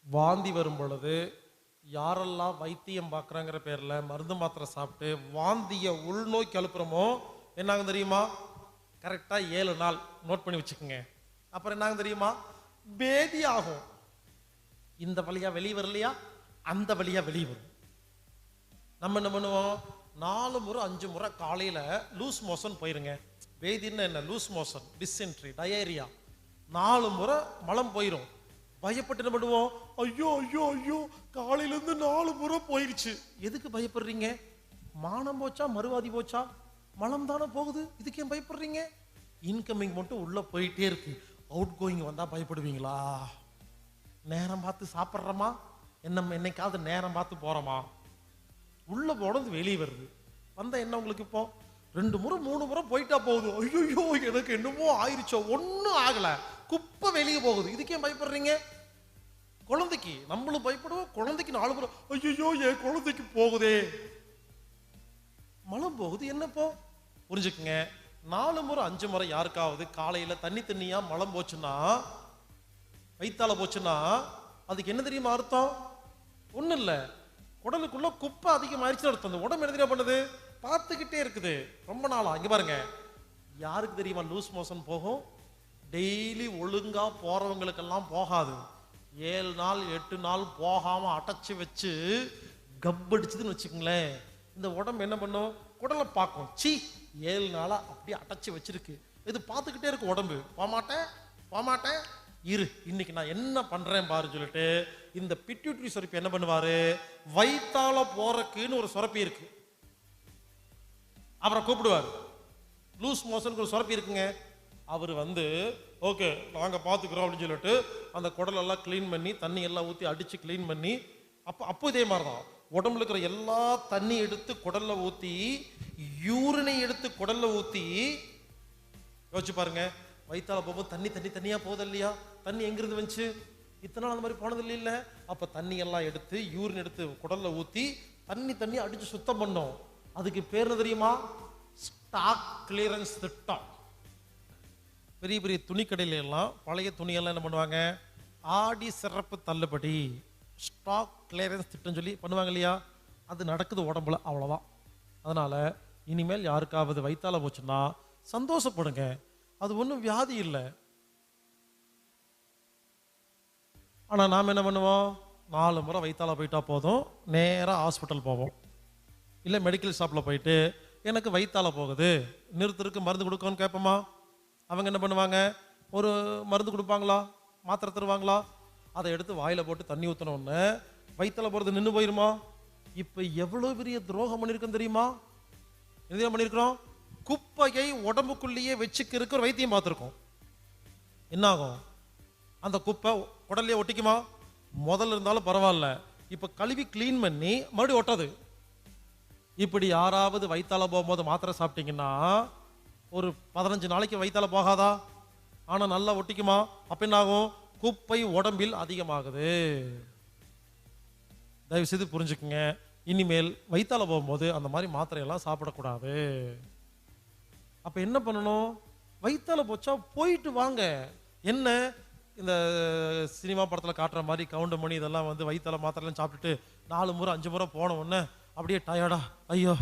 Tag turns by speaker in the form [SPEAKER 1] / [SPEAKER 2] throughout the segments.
[SPEAKER 1] வாந்தி வரும் பொழுது யாரெல்லாம் வைத்தியம் பார்க்குறாங்கிற பேரில் மருந்து மாத்திரை சாப்பிட்டு வாந்தியை உள்நோக்கி அழுப்புறோமோ என்னாகும் தெரியுமா? கரெக்டாக 7 நாள் நோட் பண்ணி வச்சுக்கோங்க. அப்புறம் என்னாகும் தெரியுமா? பேதி ஆகும். இந்த வழியாக வெளியே வரலையா, அந்த வழியாக வெளியே வரும். நம்ம என்ன பண்ணுவோம்? 4 முறை 5 முறை காலையில் லூஸ் மோஷன் போயிருங்க. பேதின்னு என்ன? Loose motion, dysentery, diarrhoea. 4 முறை மலம் போயிடும். பயப்பட்டு என்ன பண்ணுவோம்? ஐயோ ஐயோ ஐயோ, காலையிலேருந்து 4 முறை போயிடுச்சு. எதுக்கு பயப்படுறீங்க? மானம் போச்சா, மறுவாதி போச்சா? மலம் தானே போகுது, இதுக்கு ஏன் பயப்படுறீங்க? இன்கமிங் மட்டும் உள்ள போயிட்டே இருக்கு. அவுட் கோயிங் வந்தா பயப்படுவீங்களா? நேரம் பார்த்து சாப்பிட்றோமா? என்னைக்காவது நேரம் பார்த்து போறோமா? உள்ள போனது வெளியே வருது. வந்தா என்ன உங்களுக்கு? இப்போ 2 முறை 3 முறை போயிட்டா போகுது. ஐயோ எனக்கு என்னமோ ஆயிடுச்சோ. ஒன்றும் ஆகல, குப்பை வெளியே போகுது. இதுக்கு ஏன் பயப்படுறீங்க? குழந்தைக்கு நம்மளும் பயப்படுவோம். குழந்தைக்கு 4 முறை ஐயோ என் குழந்தைக்கு போகுதே, மலம் போகுது. என்னப்போ புரிஞ்சுக்குங்க. 4 முறை 5 முறை யாருக்காவது காலையில தண்ணியா மலம் போச்சுன்னா, வயித்தால போச்சுன்னா, அதுக்கு என்ன தெரியுமா அர்த்தம்? ஒன்றும் இல்லை, குடலுக்குள்ள குப்பை அதிகமாயிருச்சுன்னு அர்த்தம். அந்த உடம்பு என்ன தெரியுமா பண்ணுது? பார்த்துக்கிட்டே இருக்குது ரொம்ப நாளா. இங்க பாருங்க, யாருக்கு தெரியுமா லூஸ் மோஷன் போகும்? டெய்லி ஒழுங்கா போறவங்களுக்கெல்லாம் போகாது. 7 நாள் 8 நாள் போகாம அடைச்சி வச்சு கப்படிச்சுதுன்னு வச்சுக்கோங்களேன், இந்த உடம்பு என்ன பண்ணும்? குடலை பார்க்கும். 7 நாளா அப்படியே அடைச்சி வச்சிருக்கு. இது பார்த்துக்கிட்டே இருக்கு உடம்பு. போமாட்டேன் இரு, இன்னைக்கு நான் என்ன பண்றேன் பாருன்னு சொல்லிட்டு இந்த பிட்யூட்டரி சுரப்பி என்ன பண்ணுவாரு? வயித்தால போறக்குன்னு ஒரு சுரப்பி இருக்கு, அவரை கூப்பிடுவார். லூஸ் மோஷனுக்கு ஒரு சுரப்பி இருக்குங்க. அவர் வந்து ஓகே நாங்கள் பார்த்துக்குறோம் அப்படின்னு சொல்லிட்டு அந்த குடலெல்லாம் க்ளீன் பண்ணி தண்ணி எல்லாம் ஊற்றி அடித்து க்ளீன் பண்ணி, அப்போ இதே மாதிரி தான் உடம்புல இருக்கிற எல்லா தண்ணி எடுத்து குடல்ல ஊற்றி, யூரினை எடுத்து குடல்ல ஊற்றி, யோசிச்சு பாருங்க. வயிற்றால போகும்போது தண்ணியாக போகுது இல்லையா? தண்ணி எங்கிருந்து வந்துச்சு? இத்தனை நாள் அந்த மாதிரி போனது இல்லை. அப்போ தண்ணி எல்லாம் எடுத்து யூரின் எடுத்து குடல்ல ஊற்றி தண்ணி அடித்து சுத்தம் பண்ணோம். அதுக்கு பேர் தெரியுமா? ஸ்டாக் கிளியரன்ஸ் திட்டம். பெரிய பெரிய துணிக்கடையில எல்லாம் பழைய துணியெல்லாம் என்ன பண்ணுவாங்க? ஆடி சிறப்பு தள்ளுபடி, ஸ்டாக் கிளியரன்ஸ் திட்டம் சொல்லி பண்ணுவாங்க இல்லையா? அது நடக்குது உடம்புல, அவ்வளோதான். அதனால இனிமேல் யாருக்காவது வயித்தால போச்சுன்னா சந்தோஷப்படுங்க, அது ஒன்றும் வியாதி இல்லை. ஆனால் நாம் என்ன பண்ணுவோம்? 4 முறை வயித்தால போயிட்டா போதும், நேராக ஹாஸ்பிட்டல் போவோம். இல்லை மெடிக்கல் ஷாப்பில் போயிட்டு எனக்கு வயித்தால போகுது, நிறுத்துறதுக்கு மருந்து கொடுக்கணும்னு கேட்போமா? அவங்க என்ன பண்ணுவாங்க? ஒரு மருந்து கொடுப்பாங்களா, மாத்திரை தருவாங்களா? அதை எடுத்து வாயில் போட்டு தண்ணி ஊற்றினோன்னு வயித்தால போகிறது நின்று போயிருமா? இப்போ எவ்வளோ பெரிய துரோகம் பண்ணியிருக்கோம் தெரியுமா? என்ன பண்ணியிருக்கிறோம்? குப்பையை உடம்புக்குள்ளேயே வச்சுக்கிறதுக்கு ஒரு வைத்தியம் பார்த்துருக்கோம். என்ன ஆகும்? அந்த குப்பை உடல்லையே ஒட்டிக்குமா? முதல்ல இருந்தாலும் பரவாயில்ல, இப்போ கழுவி க்ளீன் பண்ணி மறுபடியும் ஒட்டாது. இப்படி யாராவது வயித்தால போகும்போது மாத்திரை சாப்பிட்டீங்கன்னா ஒரு 15 நாளைக்கு வயித்தால போகாதா? ஆனால் நல்லா ஒட்டிக்குமா? அப்போ என்ன ஆகும்? குப்பை உடம்பில் அதிகமாகுது. தயவு செய்து புரிஞ்சுக்குங்க, இனிமேல் வயித்தால போகும்போது அந்த மாதிரி மாத்திரையெல்லாம் சாப்பிடக்கூடாது. அப்போ என்ன பண்ணணும்? வயித்தால போச்சா போயிட்டு வாங்க. என்ன இந்த சினிமா படத்தில் காட்டுற மாதிரி கவுண்ட் மணி இதெல்லாம் வந்து வயித்தால மாத்திரைலாம் சாப்பிட்டுட்டு 4 முறை 5 முறை போன உடனே அப்படியே டயர்டா, ஐயோ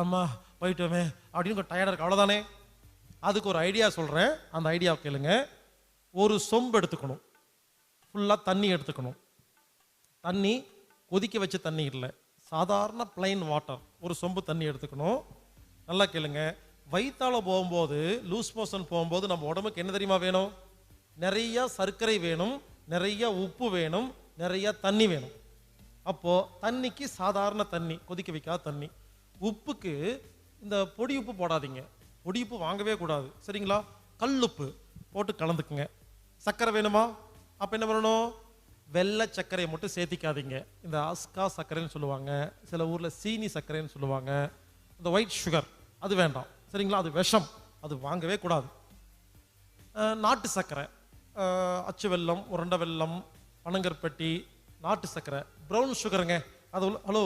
[SPEAKER 1] அம்மா போயிட்டோமே அப்படின்னு டயர்டா இருக்கு, அவ்வளோதானே. அதுக்கு ஒரு ஐடியா சொல்கிறேன், அந்த ஐடியாவை கேளுங்க. ஒரு சொம்பு எடுத்துக்கணும், ஃபுல்லாக தண்ணி எடுத்துக்கணும். தண்ணி கொதிக்க வச்ச தண்ணி இல்லை, சாதாரண பிளைன் வாட்டர். ஒரு சொம்பு தண்ணி எடுத்துக்கணும். நல்லா கேளுங்க, வயிற்றால போகும்போது, லூஸ் மோஷன் போகும்போது நம்ம உடம்புக்கு என்ன தெரியுமா வேணும்? நிறைய சர்க்கரை வேணும், நிறைய உப்பு வேணும், நிறைய தண்ணி வேணும். அப்போது தண்ணிக்கு சாதாரண தண்ணி, கொதிக்க வைக்காத தண்ணி. உப்புக்கு இந்த பொடி உப்பு போடாதீங்க, பொடி உப்பு வாங்கவே கூடாது, சரிங்களா? கல்லுப்பு போட்டு கலந்துக்குங்க. சர்க்கரை வேணுமா? அப்போ என்ன பண்ணணும்? வெள்ளை சர்க்கரையை மட்டும் சேர்த்திக்காதீங்க. இந்த அஸ்கா சர்க்கரைன்னு சொல்லுவாங்க, சில ஊரில் சீனி சர்க்கரைன்னு சொல்லுவாங்க. இந்த ஒயிட் சுகர் அது வேண்டாம், சரிங்களா? அது விஷம், அது வாங்கவே கூடாது. நாட்டு சர்க்கரை, அச்சு வெல்லம், உருண்டை வெல்லம், பனங்கற்பட்டி, நாட்டு சர்க்கரை, ப்ரௌன் சுகருங்க. அது ஹலோ,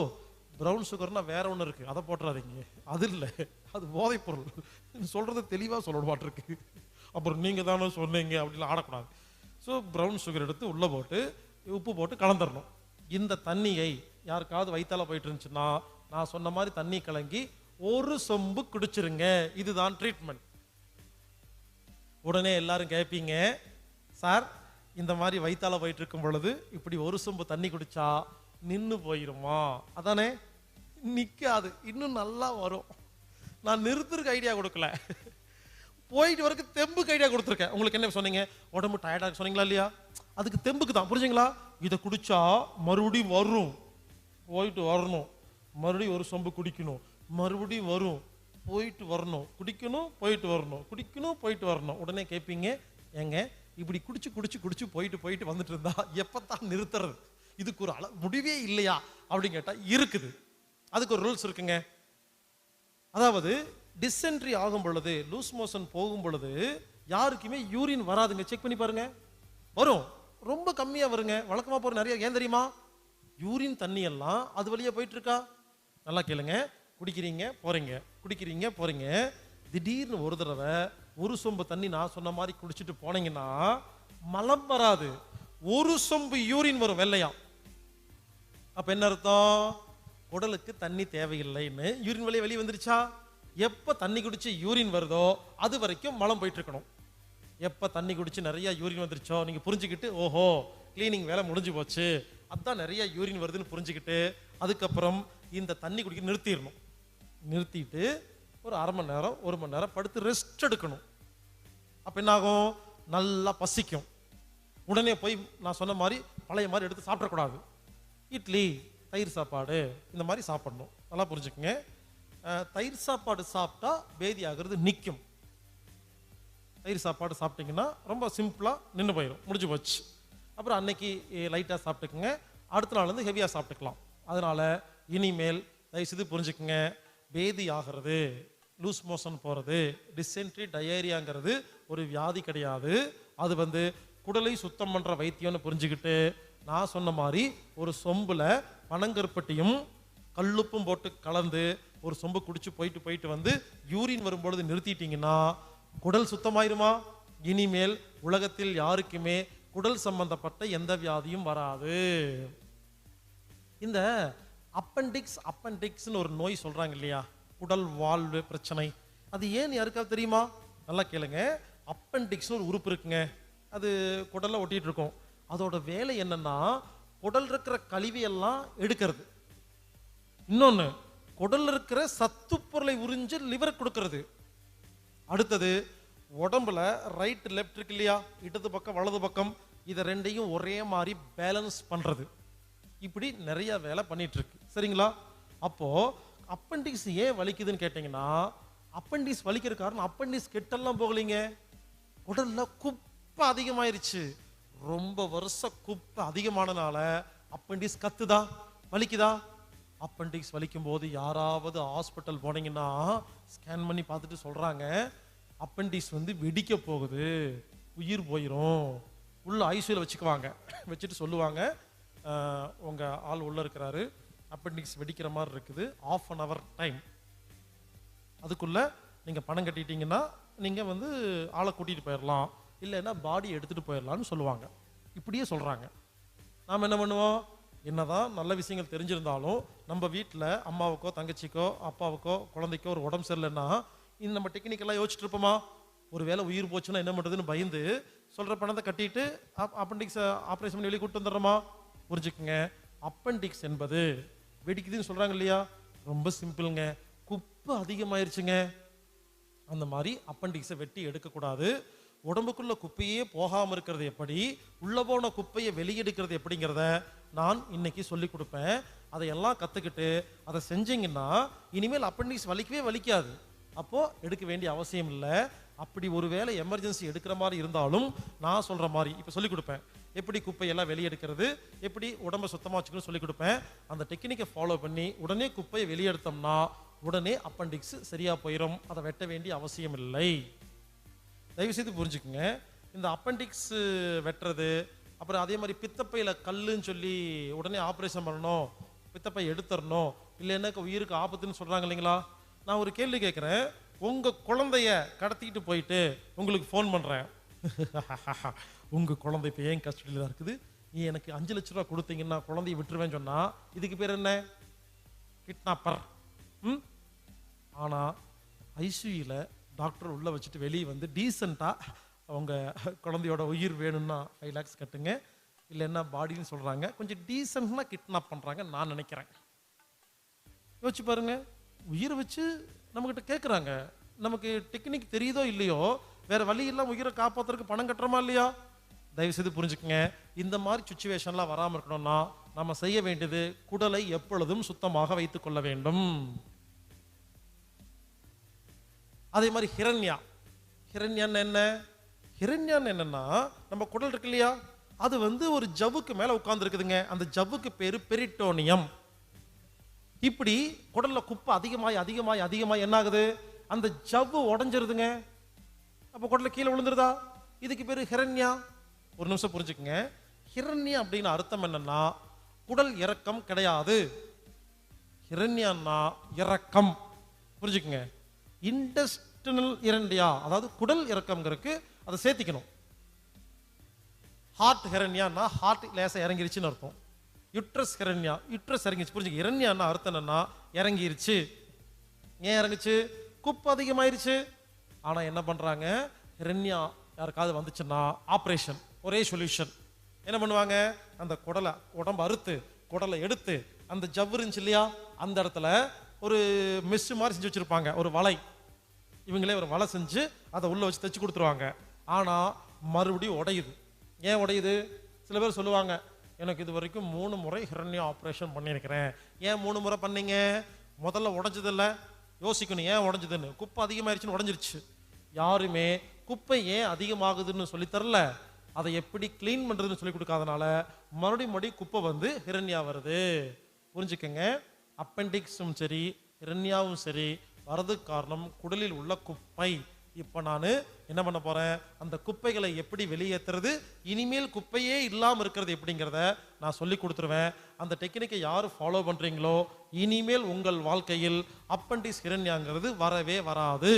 [SPEAKER 1] ப்ரௌன் சுகர்னா வேற ஒன்று இருக்குது, அதை போட்டுறாதீங்க. அது இல்லை, அது போதைப் பொருள். சொல்கிறது தெளிவாக சொல்ல மாட்டிருக்கு, அப்புறம் நீங்கள் தானே சொன்னீங்க அப்படிலாம் ஆடக்கூடாது. ஸோ ப்ரௌன் சுகர் எடுத்து உள்ளே போட்டு உப்பு போட்டு கலந்துடணும். இந்த தண்ணியை யாருக்காவது வயிற்றால போயிட்டு இருந்துச்சுன்னா, நான் சொன்ன மாதிரி தண்ணி கலங்கி ஒரு சொம்பு குடிச்சிருங்க. இதுதான் ட்ரீட்மெண்ட். உடனே எல்லாரும் கேட்பீங்க, சார் இந்த மாதிரி வயிற்றால போயிட்டு இருக்கும் பொழுது இப்படி ஒரு சொம்பு தண்ணி குடிச்சா நின்று போயிருமா? அதானே, நிற்காது, இன்னும் நல்லா வரும். நான் நிறுத்துறதுக்கு ஐடியா கொடுக்கல, போயிட்டு வரைக்கும் தெம்புக்கு ஐடியா கொடுத்துருக்கேன். உங்களுக்கு என்ன சொன்னீங்க? உடம்பு டயர்டாக சொன்னீங்களா இல்லையா? அதுக்கு தெம்புக்கு தான், புரிஞ்சுங்களா? இதை குடிச்சா மறுபடியும் வரும், போயிட்டு வரணும், மறுபடியும் ஒரு சொம்பு குடிக்கணும், மறுபடியும் வரும், போயிட்டு வரணும், குடிக்கணும், போயிட்டு வரணும், குடிக்கணும், போயிட்டு வரணும். உடனே கேட்பீங்க, ஏங்க இப்படி குடிச்சு குடிச்சு குடிச்சு போயிட்டு போயிட்டு வந்துட்டு இருந்தா எப்பத்தான் நிறுத்துறது? இதுக்கு ஒரு முடிவே இல்லையா அப்படின்னு கேட்டா இருக்குது. அதுக்கு ஒரு ரூல்ஸ் இருக்குங்க. அதாவது டிசென்ட்ரி ஆகும் பொழுது, லூஸ் மோஷன் போகும் பொழுது யாருக்குமே யூரின் வராதுங்க. செக் பண்ணி பாருங்க, வரும், ரொம்ப கம்மியா வருங்க. வழக்கமா போற நிறைய, ஏன் தெரியுமா? யூரின் தண்ணி எல்லாம் அது வழியா போயிட்டு இருக்கா. நல்லா கேளுங்க, குடிக்கிறீங்க போறீங்க, குடிக்கிறீங்க போறீங்க, திடீர்னு ஒரு தடவை ஒரு சொம்பு தண்ணி நான் சொன்ன மாதிரி குடிச்சிட்டு போனீங்கன்னா மலம் வராது, ஒரு சொம்பு யூரின் வரும் வெள்ளையா. அப்ப என்ன அர்த்தம்? உடலுக்கு தண்ணி தேவையில்லைன்னு யூரின் வெளியே வந்துருச்சா? எப்ப தண்ணி குடிச்சு யூரின் வருதோ அது வரைக்கும் மலம் போயிட்டு இருக்கணும். எப்ப தண்ணி குடிச்சு நிறைய யூரின் வந்துருச்சோ நீங்க புரிஞ்சுக்கிட்டு, ஓஹோ கிளீனிங் வேலை முடிஞ்சு போச்சு, அதான் நிறைய யூரின் வருதுன்னு புரிஞ்சுக்கிட்டு அதுக்கப்புறம் இந்த தண்ணி குடிக்க நிறுத்திடணும். நிறுத்திட்டு ஒரு அரை மணி நேரம் 1 மணி நேரம் படுத்து ரெஸ்ட் எடுக்கணும். அப்ப என்ன ஆகும்? நல்லா பசிக்கும். உடனே போய் நான் சொன்ன மாதிரி பழைய மாதிரி எடுத்து சாப்பிடக்கூடாது. இட்லி, தயிர் சாப்பாடு இந்த மாதிரி சாப்பிடணும். நல்லா புரிஞ்சுக்குங்க. தயிர் சாப்பாடு சாப்பிட்டா பேதி ஆகிறது நிற்கும். தயிர் சாப்பாடு சாப்பிட்டீங்கன்னா ரொம்ப சிம்பிளாக நின்று போயிடும், முடிஞ்சு போச்சு. அப்புறம் அன்னைக்கு லைட்டாக சாப்பிட்டுக்குங்க, அடுத்த நாள் வந்து ஹெவியாக சாப்பிட்டுக்கலாம். அதனால் இனிமேல் தயவுசெய்து புரிஞ்சுக்குங்க, பேதி ஆகிறது, லூஸ் மோஷன் போகிறது, டிசென்ட்ரி டயேரியாங்கிறது ஒரு வியாதி கிடையாது. அது வந்து குடலை சுத்தம் பண்ணுற வைத்தியம்னு புரிஞ்சுக்கிட்டு நான் சொன்ன மாதிரி ஒரு சொம்பில் பனங்கருப்பட்டியும் கல்லுப்பும் போட்டு கலந்து ஒரு சொம்பு குடிச்சு போயிட்டு போயிட்டு வந்து யூரின் வரும்பொழுது நிறுத்திட்டீங்கன்னா குடல் சுத்தமாயிருமா? இனிமேல் உலகத்தில் யாருக்குமே குடல் சம்பந்தப்பட்ட எந்த வியாதியும் வராது. இந்த அப்பெண்டிக்ஸ்னு ஒரு நோய் சொல்றாங்க இல்லையா, குடல் வாழ்வு பிரச்சனை, அது ஏன் யாருக்காவது தெரியுமா? நல்லா கேளுங்க. அப்பெண்டிக்ஸ்னு ஒரு உறுப்பு இருக்குங்க, அது குடல்ல ஒட்டிட்டு இருக்கும். அதோட வேலை என்னன்னா குடல் இருக்கிற கழிவையெல்லாம் எடுக்கிறது. இன்னொன்னு, குடல்ல இருக்கிற சத்து பொருளை உறிஞ்சு லிவர் கொடுக்கிறது. அடுத்தது, உடம்புல ரைட் லெஃப்ட் இருக்கு இல்லையா, இடது பக்கம் வலது பக்கம், இதை ரெண்டையும் ஒரே மாதிரி பேலன்ஸ் பண்றது. இப்படி நிறைய வேலை பண்ணிட்டு இருக்கு, சரிங்களா? அப்போ அப்பெண்டிக்ஸ் ஏன் வலிக்குதுன்னு கேட்டீங்கன்னா, அப்பெண்டிக்ஸ் வலிக்கிற காரணம் அப்பெண்டிக்ஸ் கெட்டெல்லாம் போகலைங்க, குடல்ல குப்பை அதிகமாயிருச்சு. ரொம்ப வருஷ குப்பை அதிகமானனால அப்பெண்டிக்ஸ் கத்துதா, வலிக்குதா? அப்பெண்டிக்ஸ் வலிக்கும் போது யாராவது ஹாஸ்பிட்டல் போனீங்கன்னா ஸ்கேன் பண்ணி பார்த்துட்டு சொல்றாங்க, அப்பெண்டிக்ஸ் வந்து வெடிக்க போகுது, உயிர் போயிடும். உள்ள ஐசியூல வச்சுக்குவாங்க, வச்சுட்டு சொல்லுவாங்க, உங்க ஆள் உள்ள இருக்கிறாரு, அப்பெண்டிக்ஸ் வெடிக்கிற மாதிரி இருக்குது, 1/2 hour டைம், அதுக்குள்ள நீங்க பணம் கட்டிட்டீங்கன்னா நீங்க வந்து ஆளை கூட்டிட்டு போயிடலாம், இல்லைன்னா பாடி எடுத்துட்டு போயிடலாம்னு சொல்லுவாங்க. இப்படியே சொல்றாங்க. நாம் என்ன பண்ணுவோம்? என்னதான் நல்ல விஷயங்கள் தெரிஞ்சிருந்தாலும் நம்ம வீட்டில் அம்மாவுக்கோ தங்கச்சிக்கோ அப்பாவுக்கோ குழந்தைக்கோ ஒரு உடம்பு சரியில்லைன்னா இந்த நம்ம டெக்னிக்கெல்லாம் யோசிச்சுட்டு இருப்போமா? ஒரு வேளை உயிர் போச்சுன்னா என்ன பண்ணுறதுன்னு பயந்து சொல்கிற பணத்தை கட்டிட்டு அப்பெண்டிக்ஸை ஆப்ரேஷன் பண்ணி வெளியே கூட்டு வந்துடுறோமா? புரிஞ்சுக்குங்க, அப்பெண்டிக்ஸ் என்பது வெடிக்குதுன்னு சொல்கிறாங்க இல்லையா, ரொம்ப சிம்பிளுங்க. குப்பை அதிகமாயிருச்சுங்க. அந்த மாதிரி அப்பெண்டிக்ஸை வெட்டி எடுக்கக்கூடாது. உடம்புக்குள்ள குப்பையே போகாமல் இருக்கிறது எப்படி, உள்ள போன குப்பையை வெளியெடுக்கிறது எப்படிங்கிறத நான் இன்னைக்கு சொல்லி கொடுப்பேன். அதையெல்லாம் கற்றுக்கிட்டு அதை செஞ்சீங்கன்னா இனிமேல் அப்பெண்டிக்ஸ் வலிக்கவே வலிக்காது. அப்போது எடுக்க வேண்டிய அவசியம் இல்லை. அப்படி ஒரு வேளை எமர்ஜென்சி எடுக்கிற மாதிரி இருந்தாலும் நான் சொல்கிற மாதிரி இப்போ சொல்லிக் கொடுப்பேன். எப்படி குப்பையெல்லாம் வெளியெடுக்கிறது, எப்படி உடம்பை சுத்தமாக வச்சுக்கணும்னு சொல்லிக் கொடுப்பேன். அந்த டெக்னிக்கை ஃபாலோ பண்ணி உடனே குப்பையை வெளியெடுத்தோம்னா உடனே அப்பெண்டிக்ஸ் சரியாக போயிடும். அதை வெட்ட வேண்டிய அவசியம் இல்லை. தயவுசெய்து புரிஞ்சுக்குங்க. இந்த அப்பெண்டிக்ஸ் வெட்டுறது, அப்புறம் அதே மாதிரி பித்தப்பையில் கல்லுன்னு சொல்லி உடனே ஆப்ரேஷன் பண்ணணும், பித்தப்பை எடுத்துடணும், இல்லைன்னா உயிருக்கு ஆபத்துன்னு சொல்கிறாங்க இல்லைங்களா. நான் ஒரு கேள்வி கேட்குறேன். உங்கள் குழந்தைய கடத்திக்கிட்டு போயிட்டு உங்களுக்கு ஃபோன் பண்ணுறேன், உங்கள் குழந்தை இப்போ ஏன் கஸ்டடியில் தான் இருக்குது, நீ எனக்கு 5 லட்ச ரூபா கொடுத்தீங்கன்னா குழந்தைய விட்டுருவேன்னு சொன்னால் இதுக்கு பேர் என்ன? கிட்னாப்பர். ஆனால் ஐசியூவில் டாக்டர் உள்ளே வச்சுட்டு வெளியே வந்து டீசெண்டாக அவங்க குழந்தையோட உயிர் வேணும்னா 5 lakhs கட்டுங்க, இல்லைன்னா பாடின்னு சொல்கிறாங்க, கொஞ்சம் டீசெண்டாக கிட்னாப் பண்ணுறாங்க நான் நினைக்கிறேன். யோசிச்சு பாருங்க. உயிரை வச்சு நம்மக்கிட்ட கேட்குறாங்க. நமக்கு டெக்னிக் தெரியுதோ இல்லையோ வேற வழி இல்லாமல் உயிரை காப்பாற்றுறதுக்கு பணம் கட்டுறோமா இல்லையா? தயவுசெய்து புரிஞ்சுக்குங்க. இந்த மாதிரி சுச்சுவேஷன்லாம் வராமல் இருக்கணும்னா நம்ம செய்ய வேண்டியது குடலை எப்பொழுதும் சுத்தமாக வைத்துக் கொள்ள வேண்டும். அதே மாதிரி ஹிரண்யான்னு என்ன? ஹிரண்யான்னு என்னன்னா நம்ம குடல் இருக்கு இல்லையா, அது வந்து ஒரு ஜவ்வுக்கு மேலே உட்கார்ந்துருக்குதுங்க. அந்த ஜவ்வுக்கு பேரு பெரிட்டோனியம். இப்படி குடல்ல குப்பை அதிகமாய் என்ன ஆகுது? அந்த ஜவ்வு உடஞ்சிருதுங்க. அப்போ குடல்ல கீழே விழுந்துருதா? இதுக்கு பேரு ஹிரண்யா. ஒரு நிமிஷம் புரிஞ்சுக்குங்க. ஹிரண்யா அப்படின்னு அர்த்தம் என்னன்னா குடல் இறக்கம் கிடையாது. ஹிரண்யான்னா இறக்கம். புரிஞ்சுக்குங்க. இன்டெஸ்டினல் இரண்டியா, அதாவது குடல் இறக்கம்ங்கிறதுக்கு அதை சேர்த்திக்கணும். ஹார்ட் ஹிரண்யான்னா ஹார்ட் லேசா இறங்கிருச்சுன்னு அர்த்தம். யுட்ரஸ் ஹிரண்யா, யுட்ரஸ் இறங்கிச்சு. புரிஞ்சுக்க, இரண்யான்னா அர்த்தம் என்னன்னா இறங்கிருச்சு. ஏன் இறங்குச்சு? குப்பை அதிகமாயிருச்சு. ஆனால் என்ன பண்ணுறாங்க, ஹிரண்யா யாருக்காவது வந்துச்சுன்னா ஆப்ரேஷன், ஒரே சொல்யூஷன். என்ன பண்ணுவாங்க, அந்த உடம்பு அறுத்து குடலை எடுத்து அந்த ஜவ்வு இருந்துச்சு இல்லையா, அந்த இடத்துல ஒரு மெஸ் மாதிரி செஞ்சு வச்சுருப்பாங்க, ஒரு வலை. இவங்களே ஒரு வலை செஞ்சு அதை உள்ளே வச்சு தைச்சு கொடுத்துருவாங்க. ஆனால் மறுபடியும் உடையுது. ஏன் உடையுது? சில பேர் சொல்லுவாங்க, எனக்கு இது வரைக்கும் 3 முறை ஹிரண்யா ஆப்ரேஷன் பண்ணியிருக்கிறேன். ஏன் 3 முறை பண்ணீங்க? முதல்ல உடஞ்சதில்ல, யோசிக்கணும் ஏன் உடஞ்சதுன்னு. குப்பை அதிகமாயிருச்சுன்னு உடஞ்சிருச்சு. யாருமே குப்பை ஏன் அதிகமாகுதுன்னு சொல்லித்தரல, அதை எப்படி கிளீன் பண்ணுறதுன்னு சொல்லி கொடுக்காதனால மறுபடியும் குப்பை வந்து ஹிரண்யா வருது. புரிஞ்சுக்கங்க, அப்பெண்டிக்ஸும் சரி ஹிரண்யாவும் சரி வரதுக்கு காரணம் குடலில் உள்ள குப்பை. இப்போ நான் என்ன பண்ண போகிறேன், அந்த குப்பைகளை எப்படி வெளியேற்றுறது, இனிமேல் குப்பையே இல்லாமல் இருக்கிறது எப்படிங்கிறத நான் சொல்லி கொடுத்துருவேன். அந்த டெக்னிக்கை யார் ஃபாலோ பண்ணுறீங்களோ இனிமேல் உங்கள் வாழ்க்கையில் அப்பெண்டிக்ஸ் ஹிரண்யாங்கிறது வரவே வராது.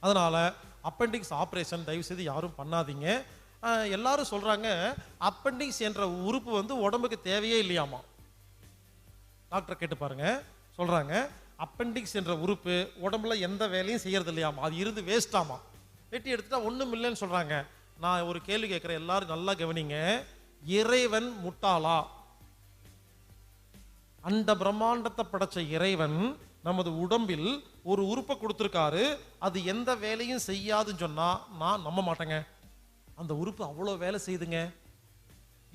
[SPEAKER 1] அதனால் அப்பெண்டிக்ஸ் ஆப்ரேஷன் தயவுசெய்து யாரும் பண்ணாதீங்க. எல்லாரும் சொல்கிறாங்க அப்பெண்டிக்ஸ் என்ற உறுப்பு வந்து உடம்புக்கு தேவையே இல்லையாமா. டாக்டர் கேட்டு பாருங்க, சொல்கிறாங்க அப்பெண்டிக்ஸ் என்ற உறுப்பு உடம்புல எந்த வேலையும் செய்யறது இல்லையாமா, அது இருந்து வேஸ்டாமா, வெட்டி எடுத்துட்டா ஒன்றும் இல்லைன்னு சொல்கிறாங்க. நான் ஒரு கேள்வி கேட்குறேன், எல்லாரும் நல்லா கவனிங்க. இறைவன் முட்டாளா? அந்த பிரம்மாண்டத்தை படைச்ச இறைவன் நமது உடம்பில் ஒரு உறுப்பை கொடுத்துருக்காரு, அது எந்த வேலையும் செய்யாதுன்னு சொன்னால் நான் நம்ப மாட்டேங்க. அந்த உறுப்பு அவ்வளோ வேலை செய்யுதுங்க.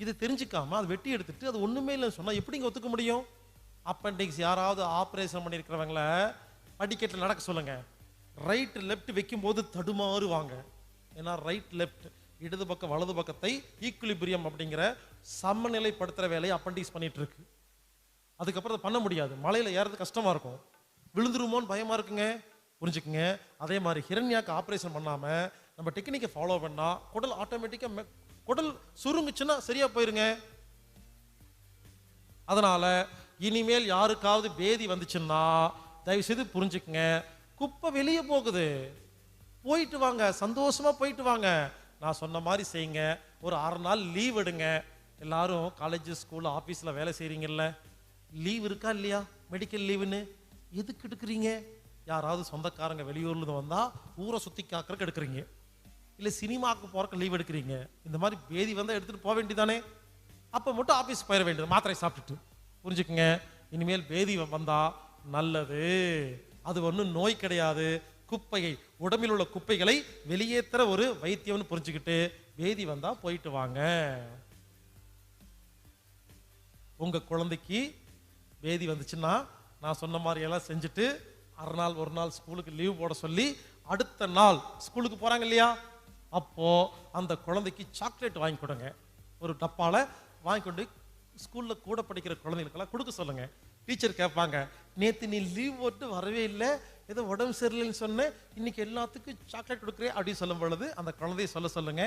[SPEAKER 1] இது தெரிஞ்சுக்காம அது வெட்டி எடுத்துட்டு அது ஒன்றுமே இல்லைன்னு சொன்னால் எப்படிங்க ஒத்துக்க முடியும்? அப்பெண்டிக்ஸ் யாராவது ஆப்ரேஷன் பண்ணியிருக்கிறவங்கள படிக்கட்டில் நடக்க சொல்லுங்க. ரைட் லெஃப்ட் வைக்கும்போது தடுமாறுவாங்க. ஏன்னா ரைட் லெஃப்ட், இடது பக்கம் வலது பக்கத்தை ஈக்குலிபிரியம் அப்படிங்கிற சமநிலைப்படுத்துகிற வேலையை அப்பெண்டிக்ஸ் பண்ணிட்டு இருக்கு. அதுக்கப்புறம் அதை பண்ண முடியாது. மலையில் ஏறது கஷ்டமாக இருக்கும், விழுந்துருமோன்னு பயமாக இருக்குங்க. புரிஞ்சுக்குங்க. அதே மாதிரி ஹிரண்யாக்கு ஆப்ரேஷன் பண்ணாமல் நம்ம டெக்னிக்கை ஃபாலோ பண்ணால் குடல் ஆட்டோமேட்டிக்காக குடல் சுருங்குச்சுன்னா சரியாக போயிருங்க. அதனால் இனிமேல் யாருக்காவது பேதி வந்துச்சுன்னா தயவுசெய்து புரிஞ்சுக்குங்க, குப்பை வெளியே போகுது, போயிட்டு வாங்க, சந்தோஷமாக போயிட்டு வாங்க. நான் சொன்ன மாதிரி செய்யுங்க. ஒரு 6 நாள் லீவ் எடுங்க, எல்லாரும் காலேஜ் ஸ்கூல் ஆஃபீஸில் வேலை செய்கிறீங்கல்ல, லீவ் இருக்கா இல்லையா? மெடிக்கல் லீவுன்னு எதுக்கு எடுக்கிறீங்க? யாராவது சொந்தக்காரங்க வெளியூர்லேருந்து வந்தால் ஊரை சுற்றி காக்கிறக்கு எடுக்கிறீங்க, இல்லை சினிமாவுக்கு போகிறக்கு லீவ் எடுக்கிறீங்க. இந்த மாதிரி பேதி வந்தால் எடுத்துகிட்டு போக வேண்டியதானே? அப்போ மட்டும் ஆஃபீஸ் போயிட வேண்டியது மாத்திரை சாப்பிட்டுட்டு. புரிஞ்சுக்குங்க, இனிமேல் பேதி வந்தால் நல்லது. அது ஒன்றும் நோய் கிடையாது, குப்பையை உடம்பில் உள்ள குப்பைகளை வெளியேற்றுற ஒரு வைத்தியம்னு புரிஞ்சுக்கிட்டு பேதி வந்தா போயிட்டு வாங்க. உங்க குழந்தைக்கு பேதி வந்துச்சுன்னா நான் சொன்ன மாதிரி எல்லாம் செஞ்சுட்டு ஒரு நாள் ஸ்கூலுக்கு லீவ் போட சொல்லி அடுத்த நாள் ஸ்கூலுக்கு போறாங்க இல்லையா, அப்போ அந்த குழந்தைக்கு சாக்லேட் வாங்கி கொடுங்க. ஒரு டப்பால வாங்கி கொண்டு ஸ்கூல்ல கூட படிக்கிற குழந்தைகளுக்கெல்லாம் கொடுக்க சொல்லுங்க. டீச்சர் கேட்பாங்க, நேற்று நீ லீவ் போட்டு வரவே இல்லை, ஏதோ உடம்பு சரியில்லைன்னு சொன்னேன், இன்னைக்கு எல்லாத்துக்கும் சாக்லேட் கொடுக்குறேன் அப்படின்னு சொல்லும் பொழுது அந்த குழந்தைய சொல்லுங்க.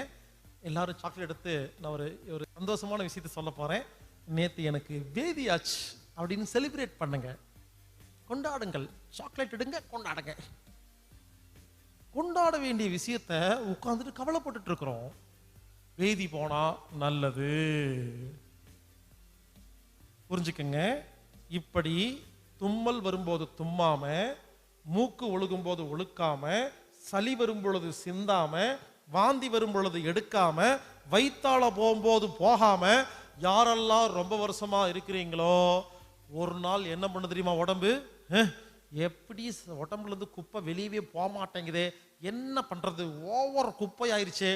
[SPEAKER 1] எல்லாரும் சாக்லேட் எடுத்து நான் ஒரு சந்தோஷமான விஷயத்த சொல்ல போறேன். நேற்று எனக்கு பேதி ஆச்சு அப்படின்னு செலிப்ரேட் பண்ணுங்க, கொண்டாடுங்கள். சாக்லேட் எடுங்க, கொண்டாடுங்க. கொண்டாட வேண்டிய விஷயத்த உட்கார்ந்துட்டு கவலைப்பட்டுட்டு இருக்கிறோம். பேதி போனா நல்லது. புரிஞ்சுக்கங்க. இப்படி தும்மல் வரும்போது தும்மாம, மூக்கு ஒழுகும் போது ஒழுக்காம, சளி வரும் பொழுது சிந்தாம, வாந்தி வரும் பொழுது எடுக்காம, வயித்தால போகும்போது போகாம, யாரெல்லாம் ரொம்ப வருஷமா இருக்கிறீங்களோ ஒரு நாள் என்ன பண்ணு தெரியுமா? உடம்பு எப்படி உடம்புல இருந்து குப்பை வெளியவே போக மாட்டேங்குதே, என்ன பண்றது, ஓவர் குப்பை ஆயிடுச்சே,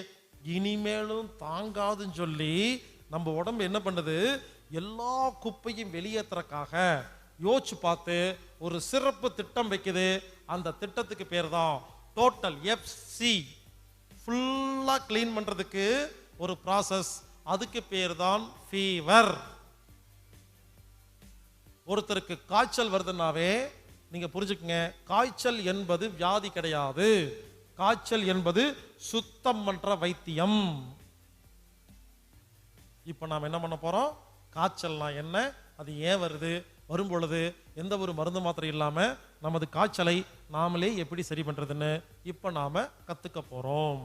[SPEAKER 1] இனிமேலும் தாங்காதுன்னு சொல்லி நம்ம உடம்பு என்ன பண்ணுது? எல்லா குப்பையும் வெளியேற்றுறக்காக யோசிச்சு பார்த்து ஒரு சிறப்பு திட்டம் வைக்குது. அந்த திட்டத்துக்கு பேர் தான் டோட்டல் எஃப்சி. ஃபுல்லா கிளீன் பண்றதுக்கு ஒரு ப்ராசஸ், அதுக்கு பேர் தான் ஃபீவர். ஒருத்தருக்கு காய்ச்சல் வருதுன்னாவே நீங்க புரிஞ்சுக்கங்க, காய்ச்சல் என்பது வியாதி கிடையாது, காய்ச்சல் என்பது சுத்தம் பண்ற வைத்தியம். இப்ப நாம் என்ன பண்ண போறோம்? காய்ச்சல்னா என்ன, அது ஏன் வருது, வரும் பொழுது எந்த ஒரு மருந்து மாத்திரை இல்லாம நமது காய்ச்சலை நாமளே எப்படி சரி பண்றதுன்னு இப்ப நாம கத்துக்க போறோம்.